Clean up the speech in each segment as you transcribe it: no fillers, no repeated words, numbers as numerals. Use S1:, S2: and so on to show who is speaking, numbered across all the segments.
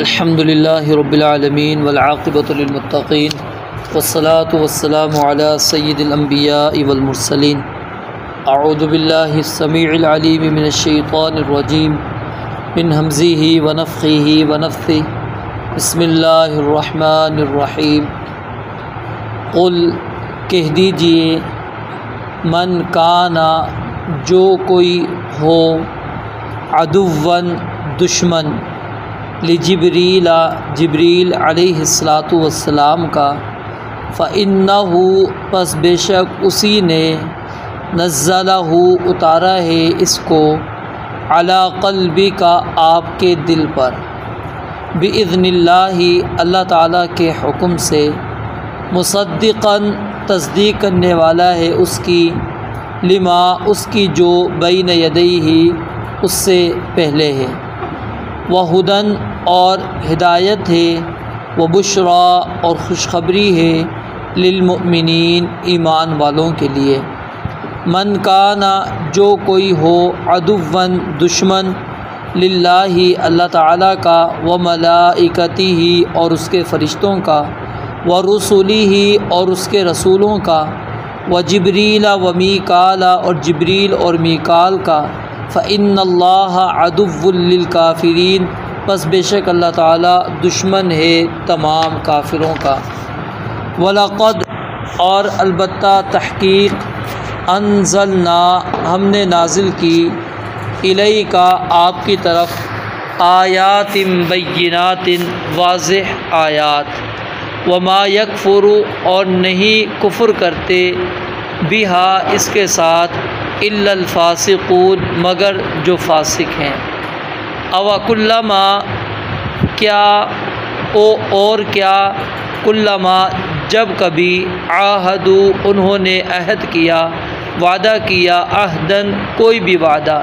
S1: الحمد للہ رب العالمین والعاقبۃ للمتقین والصلاة والسلام علی سید الانبیاء والمرسلین اعوذ باللہ السمیع العلیم من الشیطان الرجیم من ہمزہ ونفخہ ونفثہ بسم اللہ الرحمن الرحیم قل کہہ دیجئے من کانا جو کوئی ہو عدوً دشمن لجبریل جبریل علیہ السلام کا فإنہ پس بے شک اسی نے نزلہ اتارا ہے اس کو علی قلبک آپ کے دل پر بإذن اللہ اللہ تعالیٰ کے حکم سے مصدقاً تصدیق کرنے والا ہے اس کی لما اس کی جو بین یدیہ اس سے پہلے ہے وہدن اور ہدایت ہے وبشرا اور خوشخبری ہے للمؤمنین ایمان والوں کے لیے من کانا جو کوئی ہو عدوً دشمن للہ اللہ تعالیٰ کا وملائکتہ اور اس کے فرشتوں کا ورسلہ اور اس کے رسولوں کا وجبریل ومیکال اور جبریل اور میکال کا فإن اللہ عدو للکافرین پس بے شک اللہ تعالیٰ دشمن ہے تمام کافروں کا وَلَقَدْ اور البتہ تحقیق انزلنا ہم نے نازل کی الیک آپ کی طرف آیات بینات واضح آیات وما یکفر اور نہیں کفر کرتے بہا اس کے ساتھ الا الفاسقون مگر جو فاسق ہیں او کلما کیا اور کیا کلما جب کبھی عاہدوا انہوں نے عہد کیا وعدہ کیا عہدن کوئی بھی وعدہ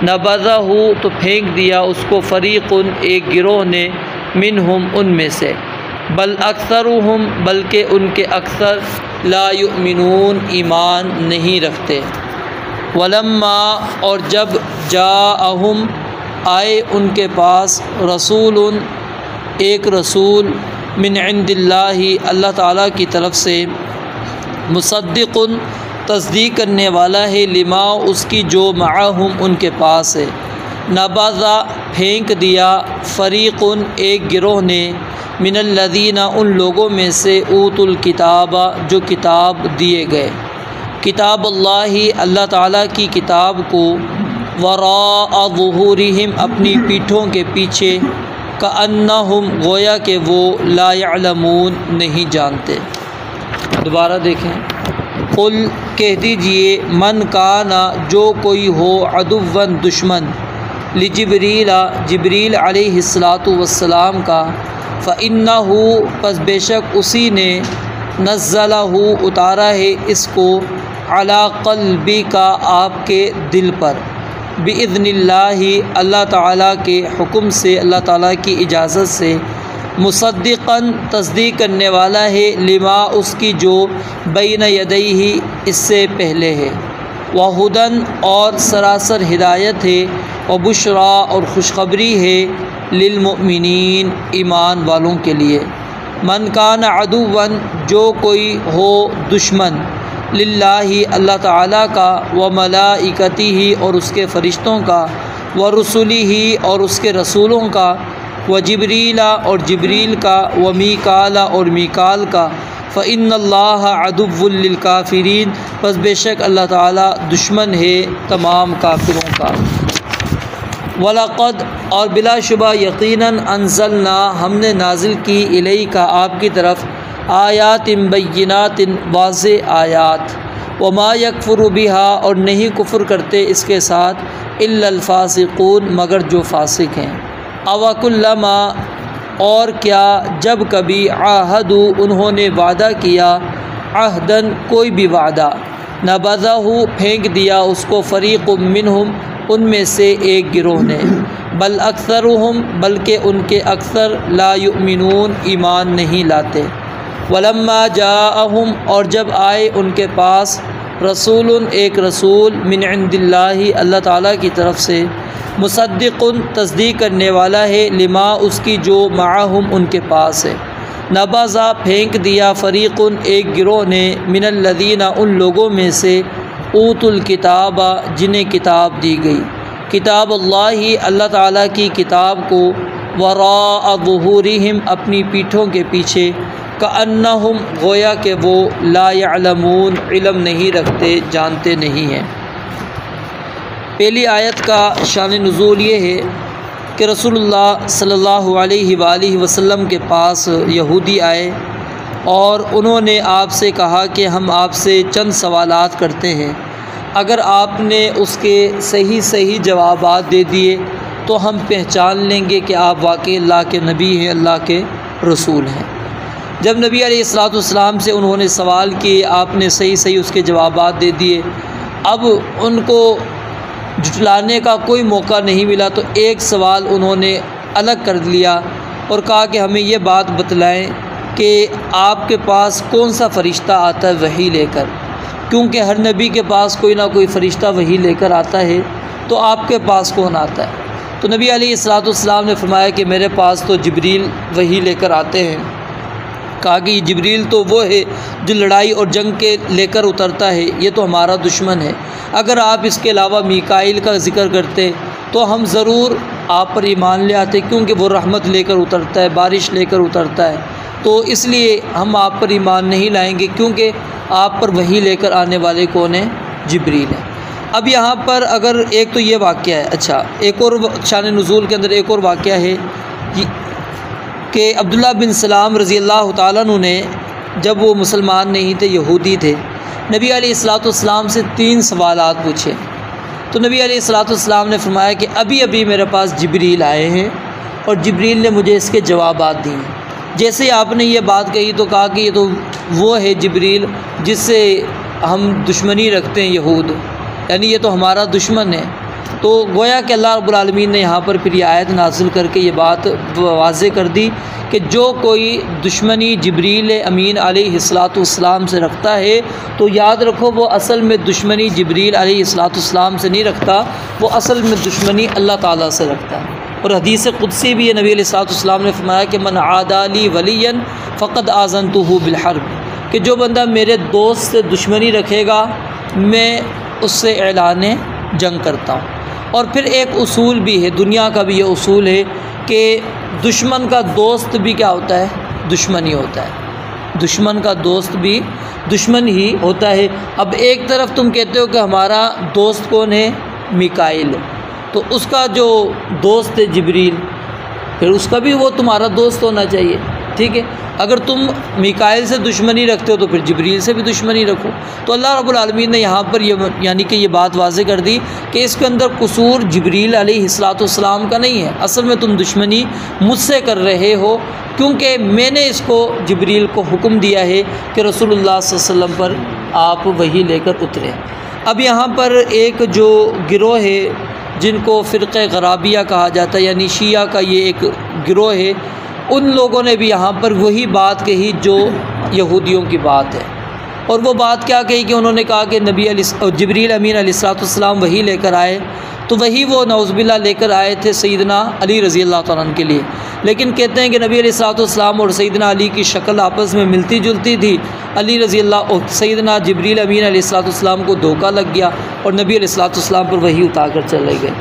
S1: نبذہ تو پھینک دیا اس کو فریق ایک گروہ نے منہم ان میں سے بل اکثرہم بلکہ ان کے اکثر لا یؤمنون ایمان نہیں رکھتے ولما اور جب جاءہم آئے ان کے پاس رسول ایک رسول من عند اللہ اللہ تعالیٰ کی طرف سے مصدق تصدیق کرنے والا ہے لما اس کی جو معہم ان کے پاس ہے نبذا پھینک دیا فریق ایک گروہ نے من الذین ان لوگوں میں سے اوتوا الکتاب جو کتاب دیے گئے کتاب اللہ تعالیٰ کی کتاب کو وراء ظہورہم اپنی پیٹھوں کے پیچھے کأنہم گویا کہ وہ لا یعلمون نہیں جانتے دوبارہ دیکھیں قل کہہ دیجئے من کانا جو کوئی ہو عدوً دشمن لجبریل جبریل علیہ السلام کا فإنہ پس بے شک اسی نے نزلہ اتارا ہے اس کو علی قلبک آپ کے دل پر بإذن اللہ اللہ تعالیٰ کے حکم سے اللہ تعالیٰ کی اجازت سے مصدقاً تصدیق کرنے والا ہے لما اس کی جو بین یدیہ اس سے پہلے ہے وہدن اور سراسر ہدایت ہے وبشرا اور خوشخبری ہے للمؤمنین ایمان والوں کے لیے من کان عدوً جو کوئی ہو دشمن للہ اللہ تعالیٰ کا وملائکتہ اور اس کے فرشتوں کا ورسلہ اور اس کے رسولوں کا وجبریل اور جبریل کا ومیکال اور میکال کا فإن اللہ عدو للکافرین پس بے شک اللہ تعالیٰ دشمن ہے تمام کافروں کا وَلَقَدْ اور بلا شبہ یقیناً انزلنا ہم نے نازل کی الیک آپ کی طرف آیات بینات واضح آیات وما یکفر بہا اور نہیں کفر کرتے اس کے ساتھ الا الفاسقون مگر جو فاسق ہیں او کلما اور کیا جب کبھی عاہدوا انہوں نے وعدہ کیا عہدن کوئی بھی وعدہ نبذہ پھینک دیا اس کو فریق منہم ان میں سے ایک گروہ نے بل اکثرہم بلکہ ان کے اکثر لا یؤمنون ایمان نہیں لاتے ولما جاءہم اور جب آئے ان کے پاس رسول ایک رسول من عند اللہ اللہ تعالیٰ کی طرف سے، مصدق تصدیق کرنے والا ہے، لما اس کی جو معہم ان کے پاس ہے، نبذا پھینک دیا، فریق ایک گروہ نے، من الذین ان لوگوں میں سے، اوتوا الکتاب جنہیں کتاب دی گئی، کتاب اللہ اللہ تعالیٰ کی کتاب کو، وراء ظہورہم اپنی پیٹھوں کے پیچھے، کأنہم گویا کہ وہ لا یعلمون علم نہیں رکھتے، جانتے نہیں ہیں۔ پہلی آیت کا شان نزول یہ ہے کہ رسول اللہ صلی اللہ علیہ وآلہ وسلم کے پاس یہودی آئے اور انہوں نے آپ سے کہا کہ ہم آپ سے چند سوالات کرتے ہیں، اگر آپ نے اس کے صحیح جوابات دے دیے تو ہم پہچان لیں گے کہ آپ واقعی اللہ کے نبی ہیں، اللہ کے رسول ہیں۔ جب نبی علیہ السلام سے انہوں نے سوال کیے، آپ نے صحیح اس کے جوابات دے دیے، اب ان کو جھٹلانے کا کوئی موقع نہیں ملا، تو ایک سوال انہوں نے الگ کر لیا اور کہا کہ ہمیں یہ بات بتلائیں کہ آپ کے پاس کون سا فرشتہ آتا ہے وحی لے کر، کیونکہ ہر نبی کے پاس کوئی نہ کوئی فرشتہ وحی لے کر آتا ہے، تو آپ کے پاس کون آتا ہے؟ تو نبی علیہ السلام نے فرمایا کہ میرے پاس تو جبریل وحی لے کر آتے ہیں۔ کہا کہ یہ جبریل تو وہ ہے جو لڑائی اور جنگ کے لے کر اترتا ہے، یہ تو ہمارا دشمن ہے، اگر آپ اس کے علاوہ میکائیل کا ذکر کرتے تو ہم ضرور آپ پر ایمان لے آتے، کیونکہ وہ رحمت لے کر اترتا ہے، بارش لے کر اترتا ہے، تو اس لیے ہم آپ پر ایمان نہیں لائیں گے، کیونکہ آپ پر وحی لے کر آنے والے کون ہیں؟ جبریل ہیں۔ اب یہاں پر اگر ایک تو یہ واقعہ ہے، اچھا ایک اور شان نزول کے اندر ایک اور واقعہ ہے کہ عبداللہ بن سلام رضی اللہ تعالیٰ عنہ نے، جب وہ مسلمان نہیں تھے، یہودی تھے، نبی علیہ السلام سے 3 سوالات پوچھے، تو نبی علیہ السلام نے فرمایا کہ ابھی میرے پاس جبریل آئے ہیں اور جبریل نے مجھے اس کے جوابات دیے۔ جیسے ہی آپ نے یہ بات کہی تو کہا کہ یہ تو وہ ہے جبریل جس سے ہم دشمنی رکھتے ہیں یہود، یعنی یہ تو ہمارا دشمن ہے۔ تو گویا کہ اللہ رب العالمین نے یہاں پر پھر یہ آیت نازل کر کے یہ بات واضح کر دی کہ جو کوئی دشمنی جبریل امین علیہ السلام سے رکھتا ہے تو یاد رکھو وہ اصل میں دشمنی جبریل علیہ السلام سے نہیں رکھتا، وہ اصل میں دشمنی اللہ تعالیٰ سے رکھتا ہے۔ اور حدیث قدسی بھی ہے، نبی علیہ السلام نے فرمایا کہ من عادی لی ولیا فقد آذنتہ بالحرب، کہ جو بندہ میرے دوست سے دشمنی رکھے گا میں اس سے اعلان جنگ کرتا ہوں۔ اور پھر ایک اصول بھی ہے، دنیا کا بھی یہ اصول ہے کہ دشمن کا دوست بھی کیا ہوتا ہے؟ دشمن ہی ہوتا ہے، دشمن کا دوست بھی دشمن ہی ہوتا ہے۔ اب ایک طرف تم کہتے ہو کہ ہمارا دوست کون ہے؟ میکائیل، تو اس کا جو دوست ہے جبریل، پھر اس کا بھی وہ تمہارا دوست ہونا چاہیے، ٹھیک ہے؟ اگر تم میکائیل سے دشمنی رکھتے ہو تو پھر جبریل سے بھی دشمنی رکھو۔ تو اللہ رب العالمین نے یہاں پر یعنی کہ یہ بات واضح کر دی کہ اس کے اندر قصور جبریل علیہ السلام کا نہیں ہے، اصل میں تم دشمنی مجھ سے کر رہے ہو، کیونکہ میں نے اس کو جبریل کو حکم دیا ہے کہ رسول اللہ صلی اللہ علیہ وسلم پر آپ وحی لے کر اترے۔ اب یہاں پر ایک جو گروہ ہے جن کو فرقہ غرابیہ کہا جاتا ہے، یعنی شیعہ کا یہ ایک گروہ ہے، ان لوگوں نے بھی یہاں پر وہی بات کہی جو یہودیوں کی بات ہے۔ اور وہ بات کیا کہی کہ انہوں نے کہا کہ جبریل امین علیہ السلام وحی لے کر آئے، تو وہی وہ نعوذ باللہ لے کر آئے تھے سیدنا علی رضی اللہ تعالیٰ عنہ کے لیے، لیکن کہتے ہیں کہ نبی علیہ السلام اور سیدنا علی کی شکل آپس میں ملتی جلتی تھی، علی رضی اللہ اور سیدنا جبریل امین علیہ السلام کو دھوکہ لگ گیا اور نبی علیہ السلام پر وحی اتار کر چلے گئے۔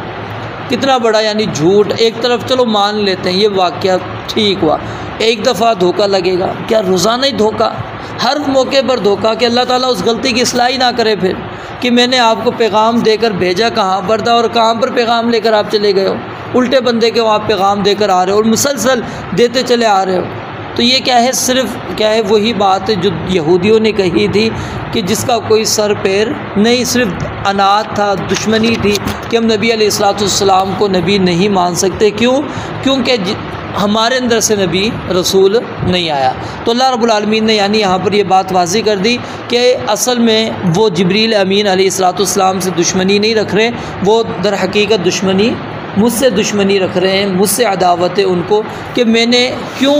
S1: کتنا بڑا یعنی جھوٹ! ایک طرف چلو مان لیتے ہیں یہ واقعہ ٹھیک ہوا، ایک دفعہ دھوکہ لگے گا، کیا روزانہ ہی دھوکہ، ہر موقع پر دھوکہ، کہ اللہ تعالیٰ اس غلطی کی اصلاح ہی نہ کرے پھر کہ میں نے آپ کو پیغام دے کر بھیجا کہاں پر تھا اور کہاں پر پیغام لے کر آپ چلے گئے ہو، الٹے بندے کے آپ پیغام دے کر آ رہے ہو اور مسلسل دیتے چلے آ رہے ہو۔ تو یہ کیا ہے؟ صرف کیا ہے؟ وہی بات جو یہودیوں نے کہی تھی کہ جس کا کوئی سر پیر نہیں، صرف انات تھا، دشمنی تھی کہ ہم نبی علیہ السلام کو نبی نہیں مان سکتے، کیونکہ ہمارے اندر سے نبی رسول نہیں آیا۔ تو اللہ رب العالمین نے یعنی یہاں پر یہ بات واضح کر دی کہ اصل میں وہ جبریل امین علیہ السلام سے دشمنی نہیں رکھ رہے، وہ در حقیقت دشمنی مجھ سے دشمنی رکھ رہے ہیں، مجھ سے عداوت ہے ان کو کہ میں نے کیوں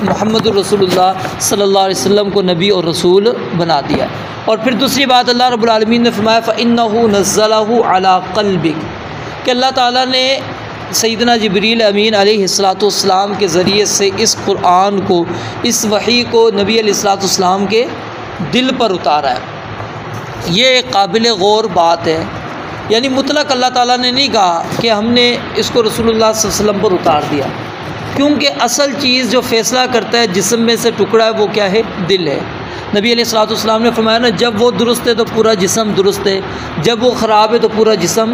S1: محمد الرسول اللہ صلی اللہ علیہ وسلم کو نبی اور رسول بنا دیا۔ اور پھر دوسری بات اللہ رب العالمین نے فرمایا فَإِنَّهُ نَزَّلَهُ عَلَىٰ قَلْبِكَ، کہ اللہ تعالیٰ نے سیدنا جبریل امین علیہ السلام کے ذریعے سے اس قرآن کو، اس وحی کو نبی علیہ السلام کے دل پر اتارا ہے۔ یہ ایک قابل غور بات ہے، یعنی مطلق اللہ تعالیٰ نے نہیں کہا کہ ہم نے اس کو رسول اللہ صلی اللہ علیہ وسلم پر اتار دیا، کیونکہ اصل چیز جو فیصلہ کرتا ہے جسم میں سے ٹکڑا ہے وہ کیا ہے؟ دل ہے۔ نبی علیہ السلام نے فرمایا نا، جب وہ درست ہے تو پورا جسم درست ہے، جب وہ خراب ہے تو پورا جسم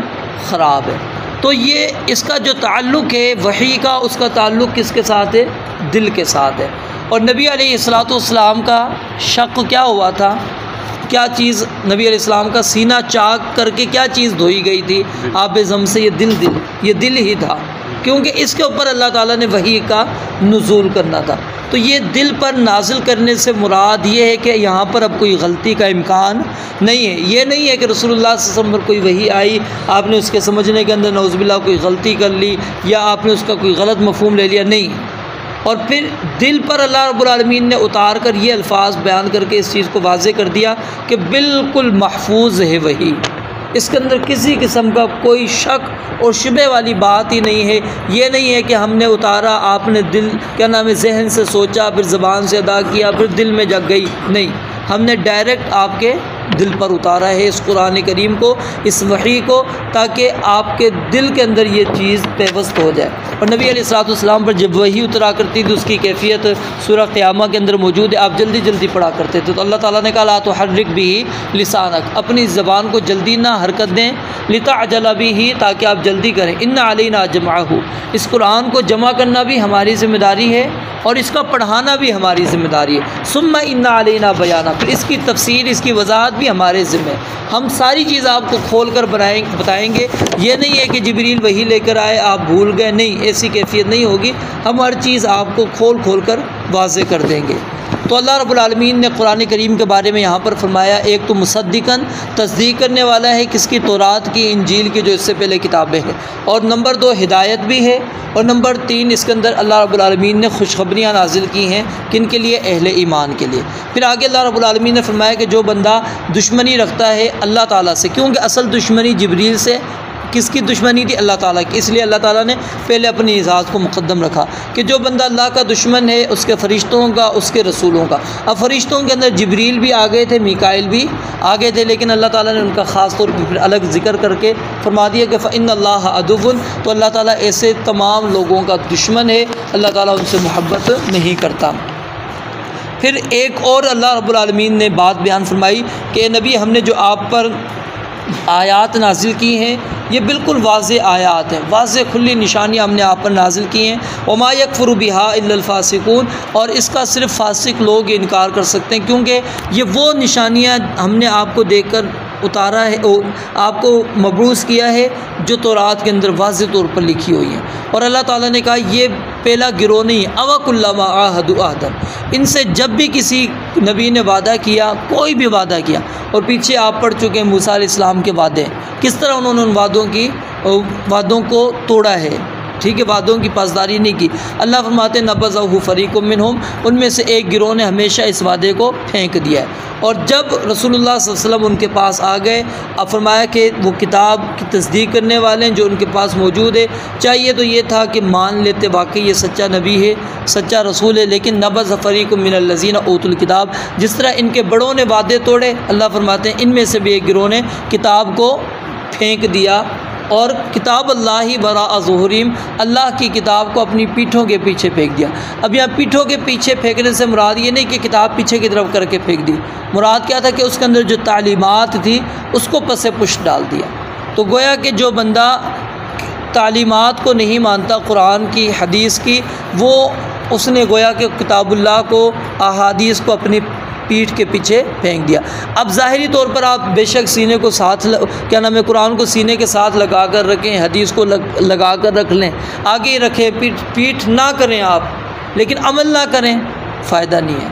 S1: خراب ہے۔ تو یہ اس کا جو تعلق ہے وحی کا، اس کا تعلق کس کے ساتھ ہے؟ دل کے ساتھ ہے۔ اور نبی علیہ السلام کا شق کیا ہوا تھا؟ کیا چیز نبی علیہ السلام کا سینہ چاک کر کے کیا چیز دھوئی گئی تھی آب زم سے؟ یہ دل ہی تھا، کیونکہ اس کے اوپر اللہ تعالیٰ نے وحی کا نزول کرنا تھا۔ تو یہ دل پر نازل کرنے سے مراد یہ ہے کہ یہاں پر اب کوئی غلطی کا امکان نہیں ہے۔ یہ نہیں ہے کہ رسول اللہ صلی اللہ علیہ وسلم پر کوئی وحی آئی، آپ نے اس کے سمجھنے کے اندر نعوذ باللہ کوئی غلطی کر لی یا آپ نے اس کا کوئی غلط مفہوم لے لیا، نہیں۔ اور پھر دل پر اللہ رب العالمین نے اتار کر یہ الفاظ بیان کر کے اس چیز کو واضح کر دیا کہ بالکل محفوظ ہے وحی، اس کے اندر کسی قسم کا کوئی شک اور شبہ والی بات ہی نہیں ہے۔ یہ نہیں ہے کہ ہم نے اتارا، آپ نے دل کیا نام ہے ذہن سے سوچا، پھر زبان سے ادا کیا، پھر دل میں جگ گئی، نہیں، ہم نے ڈائریکٹ آپ کے دل پر اتارا ہے اس قرآن کریم کو، اس وحی کو، تاکہ آپ کے دل کے اندر یہ چیز پیوست ہو جائے۔ اور نبی علیہ السلام پر جب وحی اترا کرتی تھی اس کی کیفیت سورہ قیامہ کے اندر موجود ہے، آپ جلدی جلدی پڑھا کرتے تھے۔ تو اللہ تعالیٰ نے کہا لا تحرک بہ لسانک، اپنی زبان کو جلدی نہ حرکت دیں، لتعجل بہ، تاکہ آپ جلدی کریں، ان علینا جمعہ، اس قرآن کو جمع کرنا بھی ہماری ذمہ داری ہے اور اس کا پڑھانا بھی ہماری ذمہ داری ہے، ثم ان علینا بیانہ، پھر اس کی تفسیر، اس کی وضاحت بھی ہمارے ذمہ ہے۔ ہم ساری چیز آپ کو کھول کر بتائیں گے، یہ نہیں ہے کہ جبریل وحی لے کر آئے آپ بھول گئے، نہیں، ایسی کیفیت نہیں ہوگی، ہم ہر چیز آپ کو کھول کر واضح کر دیں گے۔ تو اللہ رب العالمین نے قرآن کریم کے بارے میں یہاں پر فرمایا، ایک تو مصدقاً، تصدیق کرنے والا ہے کس کی؟ تورات کی، انجیل کی، جو اس سے پہلے کتابیں ہیں، اور نمبر 2 ہدایت بھی ہے، اور نمبر 3 اس کے اندر اللہ رب العالمین نے خوشخبریاں نازل کی ہیں، کن کے لیے؟ اہل ایمان کے لیے۔ پھر آگے اللہ رب العالمین نے فرمایا کہ جو بندہ دشمنی رکھتا ہے اللہ تعالیٰ سے، کیونکہ اصل دشمنی جبریل سے کس کی دشمنی تھی؟ اللہ تعالیٰ کی، اس لیے اللہ تعالیٰ نے پہلے اپنی ذات کو مقدم رکھا کہ جو بندہ اللہ کا دشمن ہے اس کے فرشتوں کا، اس کے رسولوں کا۔ اب فرشتوں کے اندر جبریل بھی آ گئے تھے، میکائیل بھی آ گئے تھے، لیکن اللہ تعالیٰ نے ان کا خاص طور پر پھر الگ ذکر کر کے فرما دیا کہ فَإِنَّ اللَّهَ عَدُوٌّ، تو اللہ تعالیٰ ایسے تمام لوگوں کا دشمن ہے، اللہ تعالیٰ ان سے محبت نہیں کرتا۔ پھر ایک اور اللہ رب العالمین نے بات بیان فرمائی کہ اے نبی، ہم نے جو آپ پر آیات نازل کی ہیں یہ بالکل واضح آیات ہیں، واضح کھلی نشانیاں ہم نے آپ پر نازل کی ہیں، وما یکفر بہا الا الفاسقون، اور اس کا صرف فاسق لوگ انکار کر سکتے ہیں، کیونکہ یہ وہ نشانیاں ہم نے آپ کو دیکھ کر اتارا ہے، آپ کو مبعوث کیا ہے جو تورات کے اندر واضح طور پر لکھی ہوئی ہیں۔ اور اللہ تعالیٰ نے کہا یہ پہلا گروہ نہیں ہے، اوَکُلَّمَا عَاهَدُوا عَهْدًا، ان سے جب بھی کسی نبی نے وعدہ کیا، کوئی بھی وعدہ کیا، اور پیچھے آپ پڑھ چکے ہیں موسیٰ علیہ السلام کے وعدے، کس طرح انہوں نے ان وعدوں کو توڑا ہے، ٹھیک ہے، وعدوں کی پاسداری نہیں کی۔ اللہ فرماتے نبذہ فریق منہم، ان میں سے ایک گروہ نے ہمیشہ اس وعدے کو پھینک دیا ہے۔ اور جب رسول اللہ صلی اللہ علیہ وسلم ان کے پاس آ گئے، اب فرمایا کہ وہ کتاب کی تصدیق کرنے والے ہیں جو ان کے پاس موجود ہے، چاہیے تو یہ تھا کہ مان لیتے واقعی یہ سچا نبی ہے، سچا رسول ہے، لیکن نبذ فریق من الذین اوتوا الکتاب، جس طرح ان کے بڑوں نے وعدے توڑے، اللہ فرماتے ہیں ان میں سے بھی ایک گروہ نے کتاب کو پھینک دیا، اور کتاب اللہ وراء ظہورہم، اللہ کی کتاب کو اپنی پیٹھوں کے پیچھے پھینک دیا۔ اب یہاں پیٹھوں کے پیچھے پھینکنے سے مراد یہ نہیں کہ کتاب پیچھے کی طرف کر کے پھینک دی، مراد کیا تھا کہ اس کے اندر جو تعلیمات تھی اس کو پس پشت ڈال دیا۔ تو گویا کہ جو بندہ تعلیمات کو نہیں مانتا قرآن کی، حدیث کی، وہ اس نے گویا کہ کتاب اللہ کو، احادیث کو اپنی پیٹھ کے پیچھے پھینک دیا۔ اب ظاہری طور پر آپ بے شک سینے کو ساتھ کیا نام ہے قرآن کو سینے کے ساتھ لگا کر رکھیں، حدیث کو لگا کر رکھ لیں، آگے ہی رکھیں، پیٹھ نہ کریں آپ، لیکن عمل نہ کریں، فائدہ نہیں ہے۔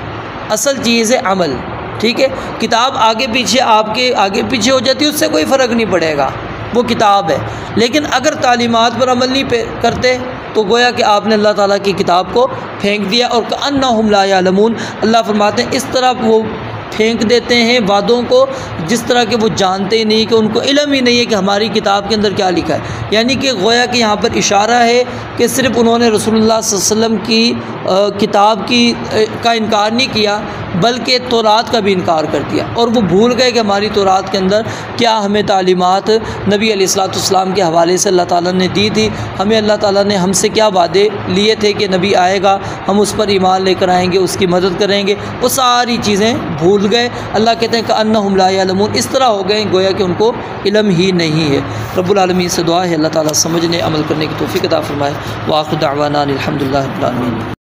S1: اصل چیز ہے عمل، ٹھیک ہے۔ کتاب آگے پیچھے آپ کے آگے پیچھے ہو جاتی ہے، اس سے کوئی فرق نہیں پڑے گا، وہ کتاب ہے، لیکن اگر تعلیمات پر عمل نہیں کرتے تو گویا کہ آپ نے اللہ تعالیٰ کی کتاب کو پھینک دیا۔ اور کأنہم لا یعلمون، اللہ فرماتے ہیں اس طرح وہ پھینک دیتے ہیں وعدوں کو جس طرح کہ وہ جانتے ہی نہیں، کہ ان کو علم ہی نہیں ہے کہ ہماری کتاب کے اندر کیا لکھا ہے۔ یعنی کہ گویا کہ یہاں پر اشارہ ہے کہ صرف انہوں نے رسول اللہ صلی اللہ علیہ وسلم کی کتاب کا انکار نہیں کیا بلکہ تورات کا بھی انکار کر دیا، اور وہ بھول گئے کہ ہماری تورات کے اندر کیا ہمیں تعلیمات نبی علیہ الصلوۃ والسلام کے حوالے سے اللہ تعالیٰ نے دی تھی، ہمیں اللہ تعالیٰ نے ہم سے کیا وعدے لیے تھے کہ نبی آئے گا، ہم اس پر ایمان لے کر آئیں گے، اس کی مدد کریں گے، وہ ساری چیزیں بھول گئے۔ اللہ کہتے ہیں کہ انہم لا یعلمون، اس طرح ہو گئے گویا کہ ان کو علم ہی نہیں ہے۔ رب العالمین سے دعا ہے اللہ تعالیٰ سمجھنے عمل کرنے کی توفیق عطا فرمائے۔ وآخر دعوانا الحمدللہ رب العالمین۔